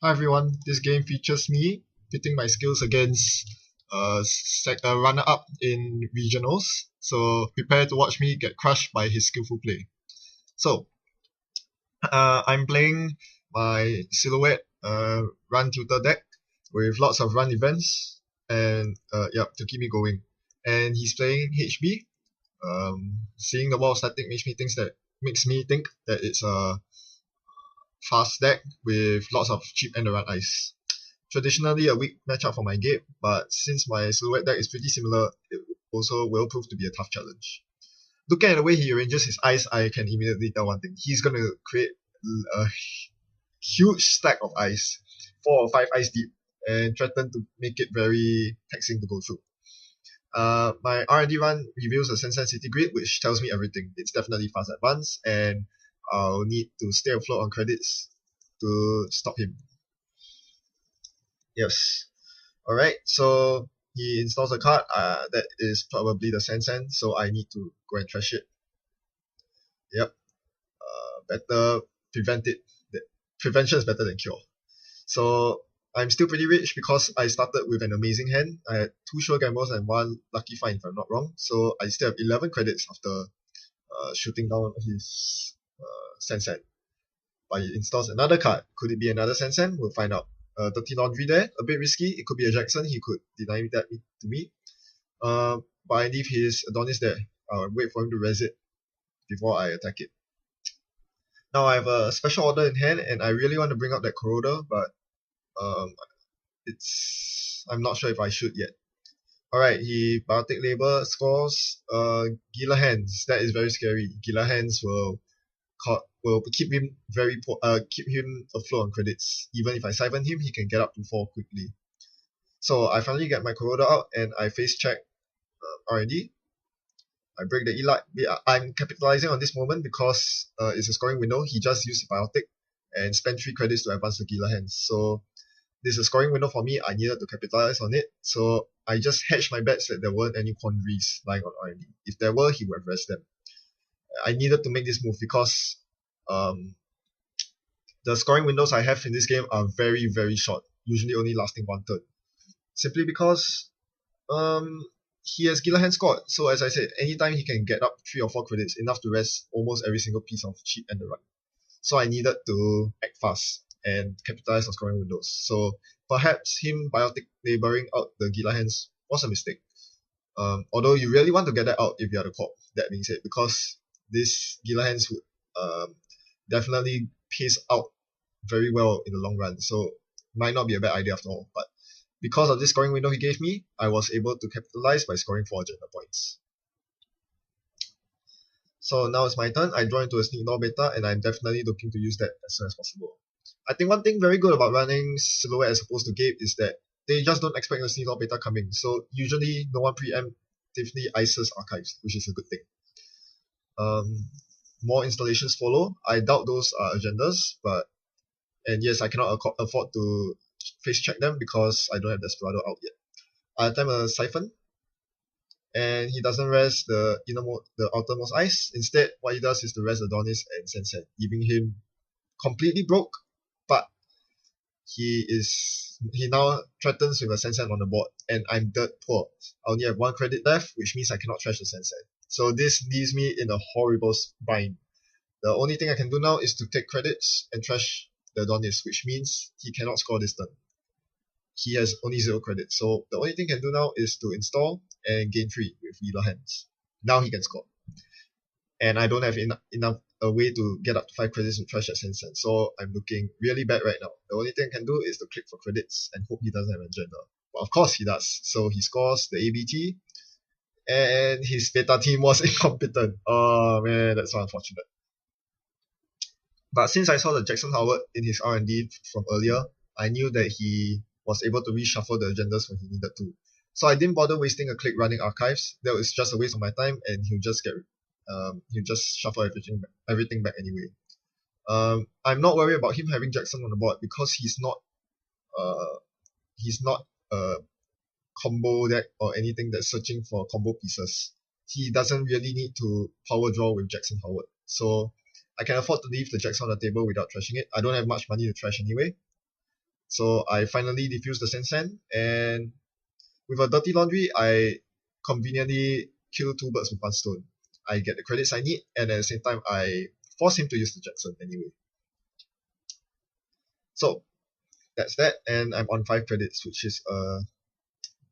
Hi everyone, this game features me pitting my skills against a runner-up in regionals, so prepare to watch me get crushed by his skillful play. So, I'm playing my Silhouette run tutor deck with lots of run events and to keep me going. And he's playing HB. Seeing the wall of static makes me think that it's a fast deck with lots of cheap end around ice. Traditionally a weak matchup for my Gabe, but since my Silhouette deck is pretty similar, it also will prove to be a tough challenge. Looking at the way he arranges his ice, I can immediately tell one thing. He's going to create a huge stack of ice, 4 or 5 ice deep, and threaten to make it very taxing to go through. My R&D run reveals a Sense City grid, which tells me everything. It's definitely fast advance, and I'll need to stay afloat on credits to stop him. Yes. Alright, so he installs a card that is probably the Sensen, so I need to go and trash it. Yep. Better prevent it. Prevention is better than cure. So I'm still pretty rich because I started with an amazing hand. I had 2 sure gambles and 1 lucky find if I'm not wrong. So I still have 11 credits after shooting down his Sensen. But he installs another card. Could it be another Sensen? We'll find out. Dirty Laundry there, a bit risky. It could be a Jackson. He could deny that to me. But I leave his Adonis there. I'll wait for him to res it before I attack it. Now I have a special order in hand, and I really want to bring up that Corroder, but I'm not sure if I should yet. Alright, he Biotic Labor scores Gila Hands. That is very scary. Gila Hands will keep him keep him afloat on credits. Even if I siphon him, he can get up to 4 quickly. So I finally get my Corroder out and I face check R&D. I break the Elite. I'm capitalizing on this moment because it's a scoring window. He just used Biotic and spent 3 credits to advance the Gila Hands. So this is a scoring window for me. I needed to capitalize on it. So I just hedged my bets that there weren't any quandaries lying on R&D. If there were, he would have rest them. I needed to make this move because the scoring windows I have in this game are very, very short, usually only lasting 1 turn. Simply because he has Gila Hand scored, so as I said, anytime he can get up 3 or 4 credits, enough to rest almost every single piece of cheap and the run. So I needed to act fast and capitalize on scoring windows. So perhaps him Biotic laboring out the Gila Hands was a mistake. Although you really want to get that out if you are the corp, that being said, because this Gila Hands would definitely pace out very well in the long run, so might not be a bad idea after all. But because of this scoring window he gave me, I was able to capitalize by scoring 4 agenda points. So now it's my turn. I draw into a Sneak Door Beta, and I'm definitely looking to use that as soon as possible. I think one thing very good about running Silhouette as opposed to Gabe is that they just don't expect a Sneak Door Beta coming, so usually no one preemptively ices archives, which is a good thing. More installations follow. I doubt those are agendas, and yes, I cannot afford to face check them because I don't have Desperado out yet. I attempt a Siphon, and he doesn't res the outermost ice. Instead, what he does is to res Adonis and Sensen, leaving him completely broke, but he now threatens with a Sensen on the board, and I'm dirt poor. I only have 1 credit left, which means I cannot trash the Sensen. So this leaves me in a horrible bind. The only thing I can do now is to take credits and trash the Adonis, which means he cannot score this turn. He has only 0 credits, so the only thing I can do now is to install and gain 3 with Gila Hands. Now he can score. And I don't have enough a way to get up to 5 credits to trash that Sensen, so I'm looking really bad right now. The only thing I can do is to click for credits and hope he doesn't have agenda. But of course he does, so he scores the ABT, and his beta team was incompetent. Oh man, that's so unfortunate. But since I saw the Jackson Howard in his R&D from earlier, I knew that he was able to reshuffle the agendas when he needed to. So I didn't bother wasting a click running archives. That was just a waste of my time, and he'll just shuffle everything back anyway. I'm not worried about him having Jackson on the board because he's not a combo deck or anything that's searching for combo pieces. He doesn't really need to power draw with Jackson Howard. So I can afford to leave the Jackson on the table without trashing it. I don't have much money to trash anyway. So I finally defused the Sensen, and with a Dirty Laundry, I conveniently kill 2 birds with 1 stone. I get the credits I need, and at the same time, I force him to use the Jackson anyway. So that's that, and I'm on 5 credits, which is a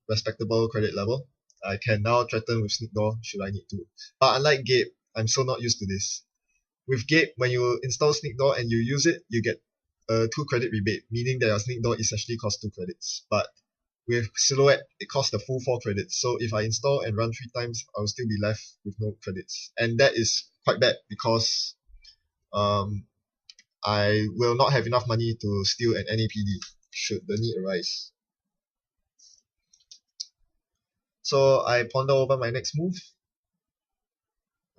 respectable credit level. I can now threaten with Sneak Door should I need to. But unlike Gabe, I'm so not used to this. With Gabe, when you install Sneak Door and you use it, you get a 2 credit rebate, meaning that your Sneak Door essentially costs 2 credits. But with Silhouette, it costs the full 4 credits. So if I install and run 3 times, I'll still be left with no credits. And that is quite bad because I will not have enough money to steal an NAPD should the need arise. So I ponder over my next move.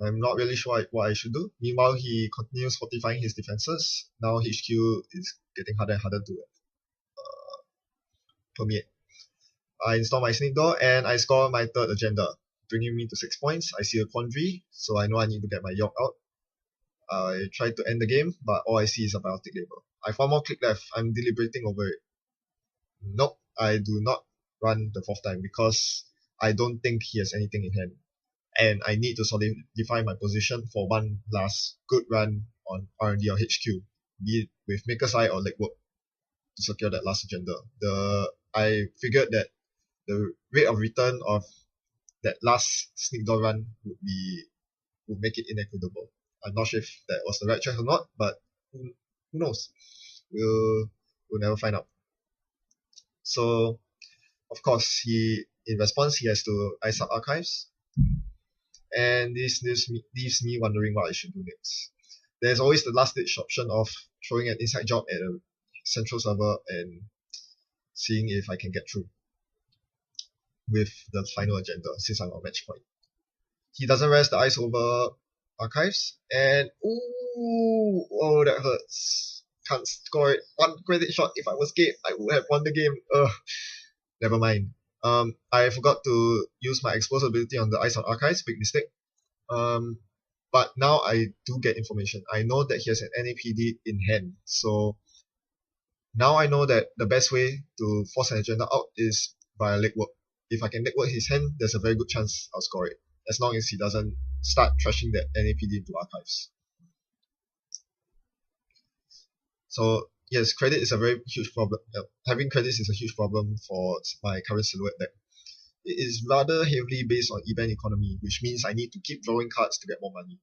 I'm not really sure what I should do. Meanwhile, he continues fortifying his defenses. Now HQ is getting harder and harder to permeate. I install my Sneak Door and I score my 3rd agenda, bringing me to 6 points. I see a quandary, so I know I need to get my York out. I try to end the game, but all I see is a biotic label. I have 1 more click left. I'm deliberating over it. Nope, I do not run the 4th time because I don't think he has anything in hand. And I need to solidify my position for 1 last good run on R&D or HQ, be it with Maker's Eye or Legwork, to secure that last agenda. I figured that the rate of return of that last Sneak Door run would make it inequitable. I'm not sure if that was the right choice or not, but who knows? We'll never find out. So, of course, in response, he has to ice up archives. And this leaves me wondering what I should do next. There's always the last ditch option of throwing an inside job at a central server and seeing if I can get through with the final agenda since I'm on match point. He doesn't rest the ice over archives, and oh, that hurts. Can't score it. 1 credit shot. If I was Gabe, I would have won the game. Never mind. I forgot to use my explosive ability on the ice on archives. Big mistake. But now I do get information. I know that he has an NAPD in hand. So now I know that the best way to force an agenda out is via legwork. If I can legwork his hand, there's a very good chance I'll score it, as long as he doesn't start trashing that NAPD into archives. So yes, credit is a very huge problem. Having credits is a huge problem for my current Silhouette deck. It is rather heavily based on event economy, which means I need to keep drawing cards to get more money.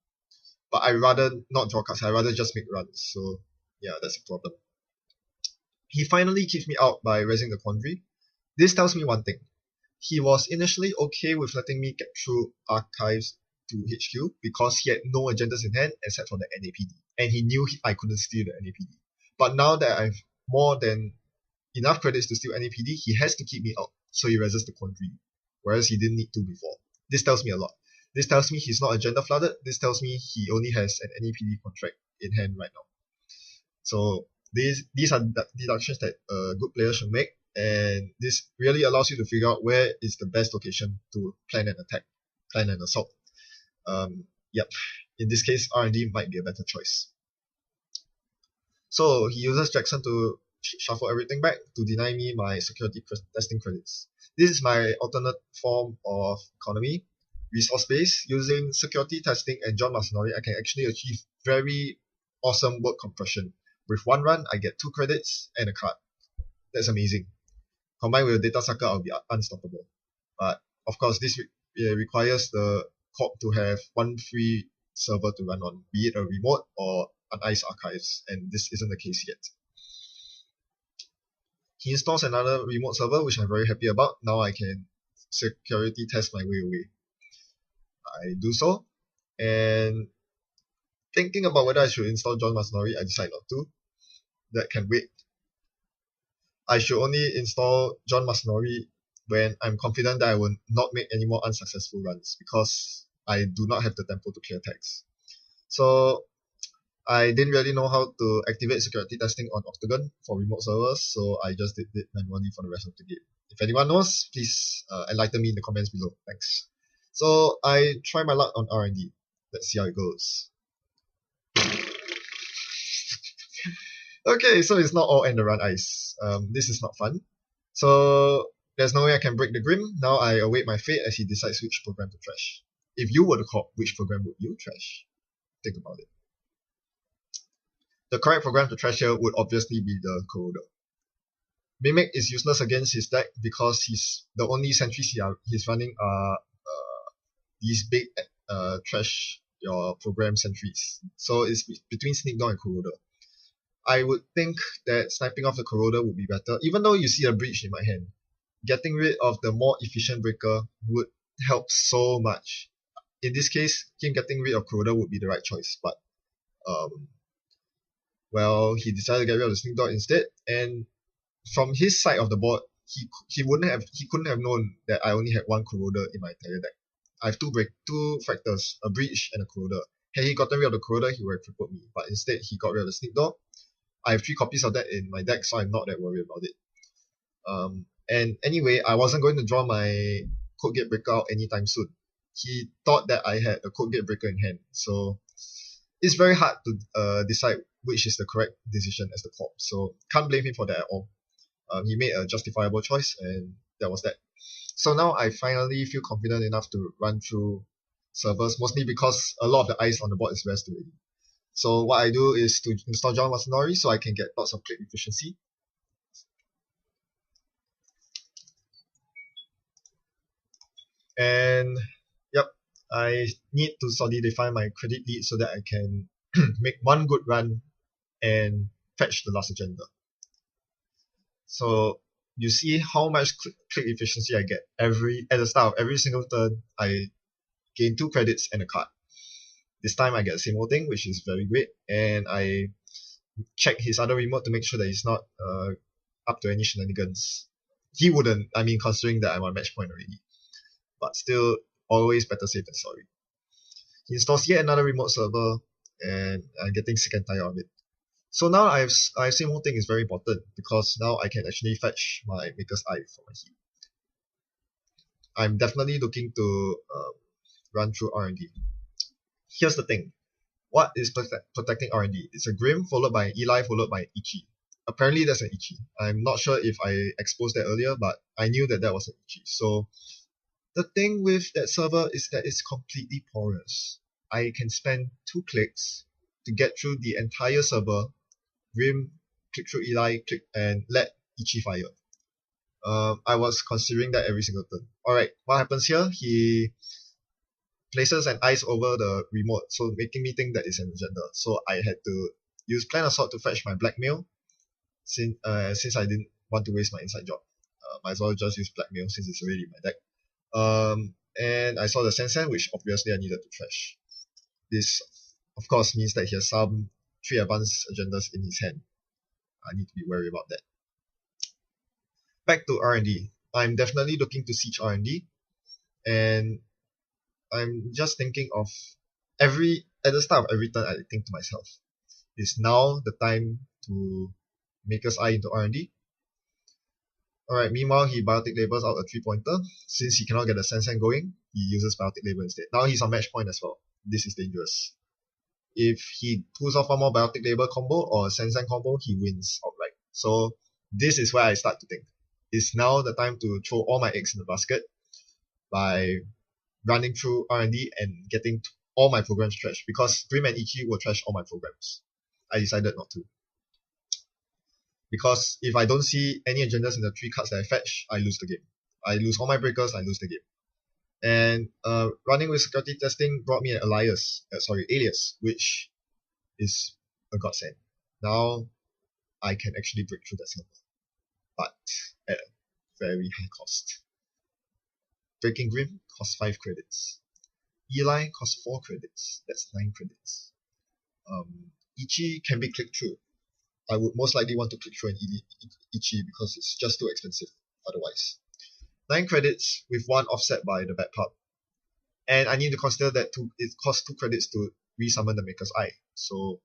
But I rather not draw cards, I rather just make runs. So yeah, that's a problem. He finally keeps me out by raising the quandary. This tells me one thing. He was initially okay with letting me get through archives to HQ because he had no agendas in hand except for the NAPD. And he knew I couldn't steal the NAPD. But now that I've more than enough credits to steal NAPD, he has to keep me out. So he resists the quandary, whereas he didn't need to before. This tells me a lot. This tells me he's not agenda flooded. This tells me he only has an NAPD contract in hand right now. So these are deductions that a good player should make, and this really allows you to figure out where is the best location to plan an attack, plan an assault. Yep. In this case, R&D might be a better choice. So he uses Jackson to shuffle everything back to deny me my security testing credits. This is my alternate form of economy. Resource based, using security testing and John Masanori, I can actually achieve very awesome work compression. With 1 run, I get 2 credits and a card. That's amazing. Combined with a Datasucker, I'll be unstoppable. But of course, this requires the corp to have 1 free server to run on, be it a remote or an ICE archives, and this isn't the case yet. He installs another remote server, which I'm very happy about. Now I can security test my way away. I do so, and thinking about whether I should install John Masanori, I decide not to. That can wait. I should only install John Masanori when I'm confident that I will not make any more unsuccessful runs, because I do not have the tempo to clear tags. So I didn't really know how to activate security testing on Octagon for remote servers, so I just did it manually for the rest of the game. If anyone knows, please enlighten me in the comments below. Thanks. So I try my luck on R&D. Let's see how it goes. Okay, so it's not all end the run ice. This is not fun. So there's no way I can break the Grim. Now I await my fate as he decides which program to trash. If you were the cop, which program would you trash? Think about it. The correct program to trash here would obviously be the Corroder. Mimic is useless against his deck because the only sentries he's running are these big trash your program sentries. So it's between Sneak Door and Corroder. I would think that sniping off the Corroder would be better, even though you see a breach in my hand. Getting rid of the more efficient breaker would help so much. In this case, him getting rid of Corroder would be the right choice, but well, he decided to get rid of the Sneak Door instead, and from his side of the board, he couldn't have known that I only had one Corroder in my entire deck. I have two Fractors, a Breach and a Corroder. Had he gotten rid of the Corroder, he would have crippled me, but instead he got rid of the Sneak Door. I have 3 copies of that in my deck, so I'm not that worried about it. And anyway, I wasn't going to draw my Code Gate Breaker out anytime soon. He thought that I had a Code Gate Breaker in hand, so it's very hard to decide which is the correct decision as the cop. So can't blame him for that at all. He made a justifiable choice, and that was that. So now I finally feel confident enough to run through servers, mostly because a lot of the ice on the board is rest already. So what I do is to install John Masanori so I can get lots of click efficiency. And yep, I need to solidify my credit lead so that I can make one good run and fetch the last agenda. So you see how much click efficiency I get at the start of every single turn. I gain 2 credits and a card. This time I get the same old thing, which is very great, and I check his other remote to make sure that he's not up to any shenanigans. He wouldn't, I mean, considering that I'm on match point already. But still, always better safe than sorry. He installs yet another remote server, and I'm getting sick and tired of it. So now I have same old thing is very important, because now I can actually fetch my Maker's Eye for my heat. I'm definitely looking to run through R&D. Here's the thing. What is protecting R&D? It's a Grim followed by an Eli followed by an Ichi. Apparently that's an Ichi. I'm not sure if I exposed that earlier, but I knew that was an Ichi. So the thing with that server is that it's completely porous. I can spend 2 clicks to get through the entire server, Grim, click through Eli, click and let Ichi fire. I was considering that every single turn. Alright, what happens here? He places an ice over the remote, so making me think that it's an agenda. So I had to use Plan Assault to fetch my Blackmail, since I didn't want to waste my inside job. Might as well just use Blackmail since it's already in my deck. And I saw the Sensen, which obviously I needed to trash. This, of course, means that he has some 3 advanced agendas in his hand. I need to be wary about that. Back to R&D. I'm definitely looking to siege R&D, and I'm just thinking of at the start of every turn, I think to myself, is now the time to Maker's Eye into R&D? Alright, meanwhile, he Biotic Labels out a 3-pointer. Since he cannot get the Sensen going, he uses Biotic Label instead. Now he's on match point as well. This is dangerous. If he pulls off one more Biotic Label combo or a Sensen combo, he wins outright. So this is where I start to think. It's now the time to throw all my eggs in the basket by running through R&D and getting all my programs trashed, because Grim and Ichi will trash all my programs. I decided not to. Because if I don't see any agendas in the 3 cards that I fetch, I lose the game. I lose all my breakers, I lose the game. And running with security testing brought me an alias, which is a godsend. Now I can actually break through that server, but at a very high cost. Breaking Grim costs 5 credits. Eli costs 4 credits. That's 9 credits. Ichi can be clicked through. I would most likely want to click through an Ichi because it's just too expensive otherwise. 9 credits with 1 offset by the backpub. And I need to consider that it costs 2 credits to resummon the Maker's Eye. So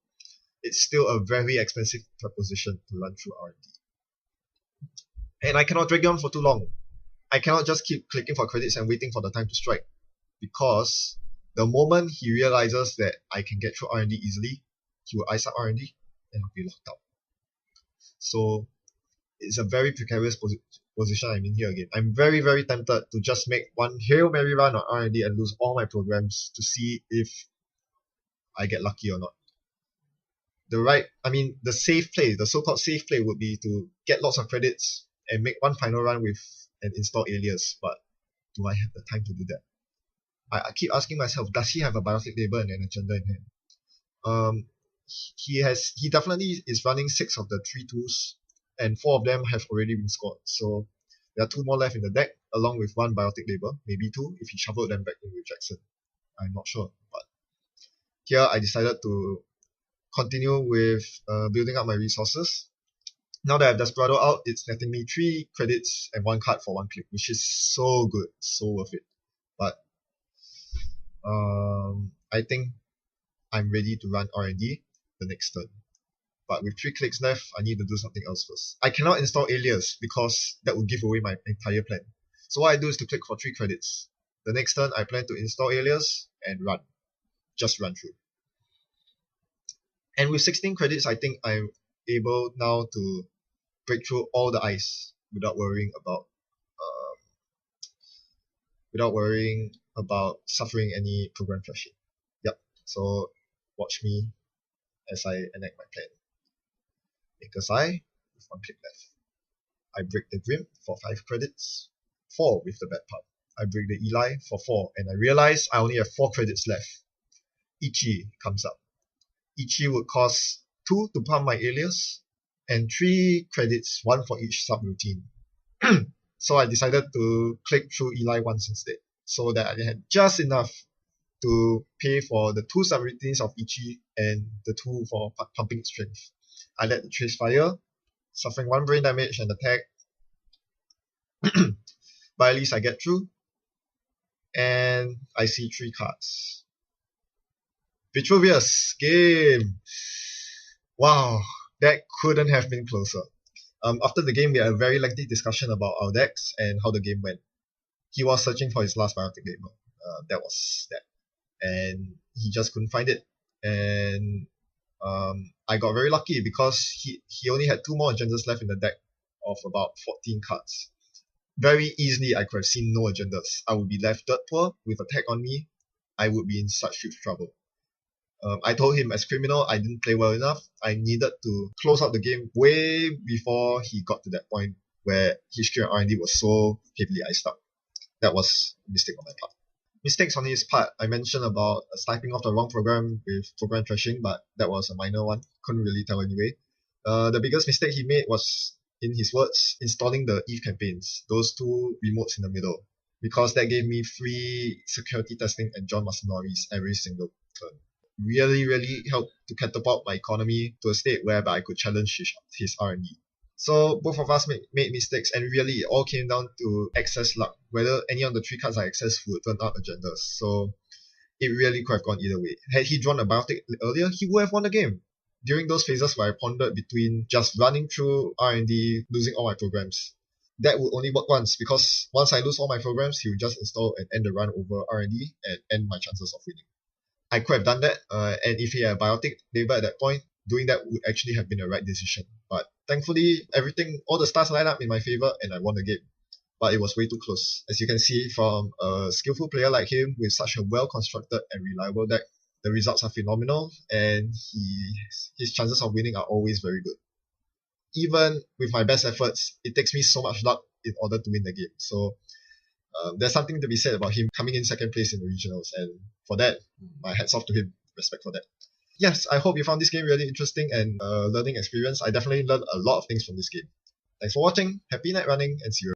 it's still a very expensive proposition to run through R&D. And I cannot drag on for too long. I cannot just keep clicking for credits and waiting for the time to strike. Because the moment he realizes that I can get through R&D easily, he will ice up R&D and I'll be locked out. So it's a very precarious position I'm in here again. I'm very, very tempted to just make one Hail Mary run on R&D and lose all my programs to see if I get lucky or not. The safe play, the so-called safe play would be to get lots of credits and make one final run with an install alias, but do I have the time to do that? I keep asking myself, does he have a biotic label and an agenda in hand? He definitely is running 6 of the 3 tools, and 4 of them have already been scored. So there are 2 more left in the deck, along with 1 biotic label, maybe 2 if he shuffled them back in with Jackson. I'm not sure, but here I decided to continue with building up my resources. Now that I have Desperado out, it's netting me 3 credits and 1 card for 1 click, which is so good, so worth it. But I think I'm ready to run R&D the next turn. But with 3 clicks left, I need to do something else first. I cannot install alias because that would give away my entire plan. So what I do is to click for 3 credits. The next turn, I plan to install alias and run. Just run through. And with 16 credits, I think I'm able now to break through all the ice without worrying about suffering any program crashing. Yep. So watch me as I enact my plan. Maker's Eye with 1 click left. I break the Grim for 5 credits, 4 with the bad part. I break the Eli for 4, and I realize I only have 4 credits left. Ichi comes up. Ichi would cost 2 to pump my alias, and 3 credits, 1 for each subroutine. So I decided to click through Eli once instead, so that I had just enough to pay for the 2 subroutines of Ichi and the 2 for pumping strength. I let the Trace fire, suffering 1 brain damage and attack. But at least I get through. And I see 3 cards. Vitruvius, game! Wow, that couldn't have been closer. After the game, we had a very lengthy discussion about our decks and how the game went. He was searching for his last biotic label. That was that. And he just couldn't find it. And I got very lucky because he only had 2 more agendas left in the deck of about 14 cards. Very easily, I could have seen no agendas. I would be left dirt poor with attack on me. I would be in such huge trouble. I told him as criminal I didn't play well enough. I needed to close out the game way before he got to that point where history and R&D was so heavily iced up. That was a mistake on my part. Mistakes on his part, I mentioned about sniping off the wrong program with program trashing, but that was a minor one. Couldn't really tell anyway. The biggest mistake he made was, in his words, installing the ETH campaigns, those 2 remotes in the middle, because that gave me free security testing and John Masanori's every single turn. Really, really helped to catapult my economy to a state whereby I could challenge his R&D. So both of us made mistakes, and really it all came down to excess luck, whether any of the 3 cards I accessed would turn up agendas. So it really could have gone either way. Had he drawn a biotic earlier, he would have won the game. During those phases where I pondered between just running through R&D, losing all my programs, that would only work once, because once I lose all my programs, he would just install and end the run over R&D and end my chances of winning. I could have done that, and if he had a biotic label at that point, doing that would actually have been the right decision. But thankfully, all the stars lined up in my favor, and I won the game. But it was way too close. As you can see, from a skillful player like him with such a well-constructed and reliable deck, the results are phenomenal, and his chances of winning are always very good. Even with my best efforts, it takes me so much luck in order to win the game. So there's something to be said about him coming in 2nd place in the regionals, and for that, my hats off to him. Respect for that. Yes, I hope you found this game really interesting and learning experience. I definitely learned a lot of things from this game. Thanks for watching, happy night running, and see you.